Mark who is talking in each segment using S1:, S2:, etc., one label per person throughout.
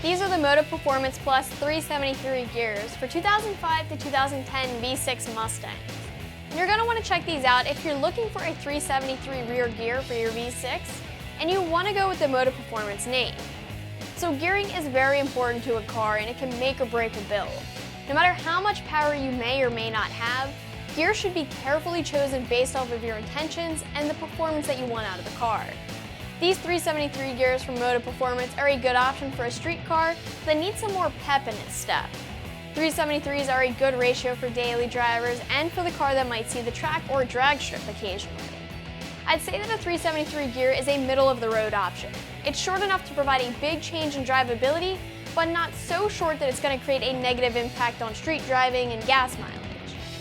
S1: These are the Moto Performance Plus 373 gears for 2005 to 2010 V6 Mustangs. And you're going to want to check these out if you're looking for a 373 rear gear for your V6 and you want to go with the Moto Performance name. So gearing is very important to a car and it can make or break a build. No matter how much power you may or may not have, gears should be carefully chosen based off of your intentions and the performance that you want out of the car. These 373 gears from Moto Performance are a good option for a street car that needs some more pep in its step. 373s are a good ratio for daily drivers and for the car that might see the track or drag strip occasionally. I'd say that a 373 gear is a middle-of-the-road option. It's short enough to provide a big change in drivability, but not so short that it's going to create a negative impact on street driving and gas mileage.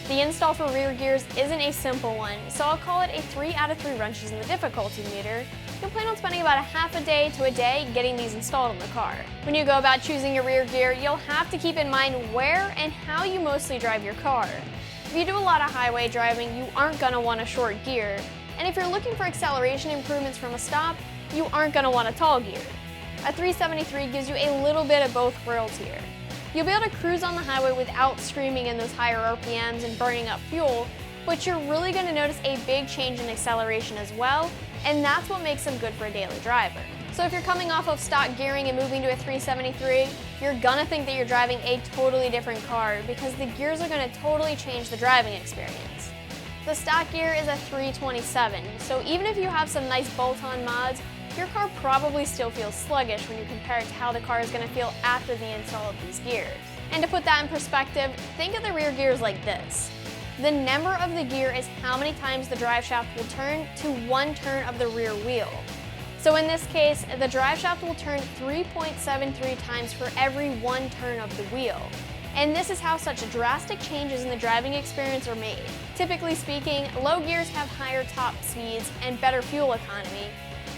S1: The install for rear gears isn't a simple one, so I'll call it a 3 out of 3 wrenches in the difficulty meter. You'll plan on spending about a half a day to a day getting these installed in the car. When you go about choosing your rear gear, you'll have to keep in mind where and how you mostly drive your car. If you do a lot of highway driving, you aren't going to want a short gear. And if you're looking for acceleration improvements from a stop, you aren't going to want a tall gear. A 373 gives you a little bit of both worlds here. You'll be able to cruise on the highway without screaming in those higher RPMs and burning up fuel, but you're really going to notice a big change in acceleration as well, and that's what makes them good for a daily driver. So if you're coming off of stock gearing and moving to a 373, you're going to think that you're driving a totally different car because the gears are going to totally change the driving experience. The stock gear is a 327, so even if you have some nice bolt-on mods, your car probably still feels sluggish when you compare it to how the car is going to feel after the install of these gears. And to put that in perspective, think of the rear gears like this. The number of the gear is how many times the driveshaft will turn to one turn of the rear wheel. So in this case, the driveshaft will turn 3.73 times for every one turn of the wheel. And this is how such drastic changes in the driving experience are made. Typically speaking, low gears have higher top speeds and better fuel economy,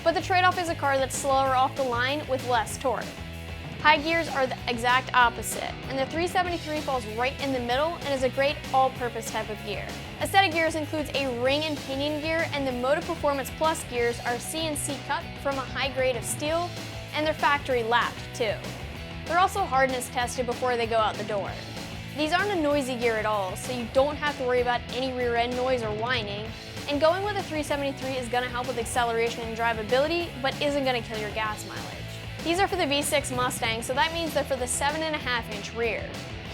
S1: but the trade-off is a car that's slower off the line with less torque. High gears are the exact opposite, and the 373 falls right in the middle and is a great all-purpose type of gear. A set of gears includes a ring and pinion gear, and the Moto Performance Plus gears are CNC-Cut from a high grade of steel, and they're factory lapped too. They're also hardness tested before they go out the door. These aren't a noisy gear at all, so you don't have to worry about any rear end noise or whining, and going with a 373 is going to help with acceleration and drivability, but isn't going to kill your gas mileage. These are for the V6 Mustang, so that means they're for the 7.5-inch rear.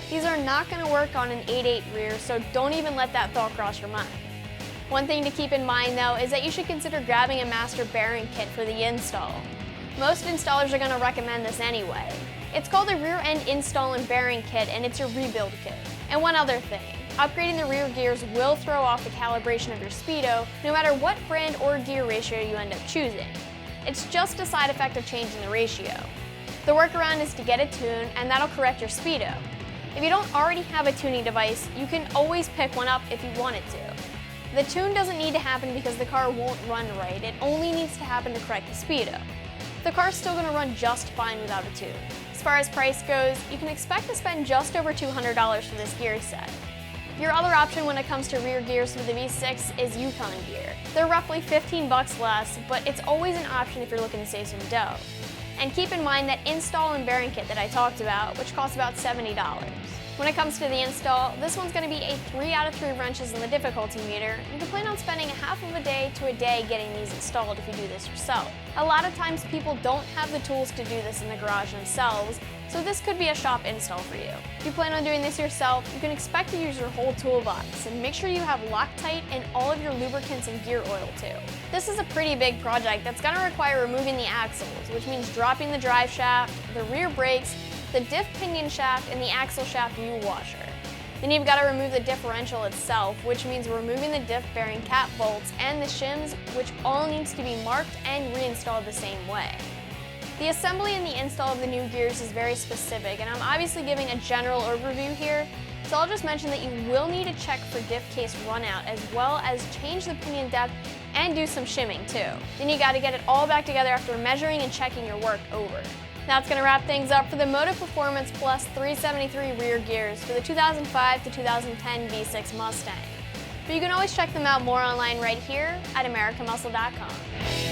S1: These are not going to work on an 8.8 rear, so don't even let that thought cross your mind. One thing to keep in mind though is that you should consider grabbing a master bearing kit for the install. Most installers are going to recommend this anyway. It's called a rear end install and bearing kit, and it's your rebuild kit. And one other thing, upgrading the rear gears will throw off the calibration of your speedo no matter what brand or gear ratio you end up choosing. It's just a side effect of changing the ratio. The workaround is to get it tuned, and that'll correct your speedo. If you don't already have a tuning device, you can always pick one up if you wanted to. The tune doesn't need to happen because the car won't run right, it only needs to happen to correct the speedo. The car's still going to run just fine without a tune. As far as price goes, you can expect to spend just over $200 for this gear set. Your other option when it comes to rear gears for the V6 is Yukon gear. They're roughly 15 bucks less, but it's always an option if you're looking to save some dough. And keep in mind that install and bearing kit that I talked about, which costs about $70. When it comes to the install, this one's going to be a 3 out of 3 wrenches in the difficulty meter. You can plan on spending a half of a day to a day getting these installed if you do this yourself. A lot of times people don't have the tools to do this in the garage themselves, so this could be a shop install for you. If you plan on doing this yourself, you can expect to use your whole toolbox, and make sure you have Loctite and all of your lubricants and gear oil too. This is a pretty big project that's going to require removing the axles, which means dropping the drive shaft, the rear brakes, the diff pinion shaft, and the axle shaft U-washer. Then you've got to remove the differential itself, which means removing the diff bearing cap bolts and the shims, which all needs to be marked and reinstalled the same way. The assembly and the install of the new gears is very specific, and I'm obviously giving a general overview here, so I'll just mention that you will need to check for diff case runout as well as change the pinion depth and do some shimming too. Then you got to get it all back together after measuring and checking your work over. That's going to wrap things up for the Moto Performance Plus 373 rear gears for the 2005 to 2010 V6 Mustang. But you can always check them out more online right here at AmericanMuscle.com.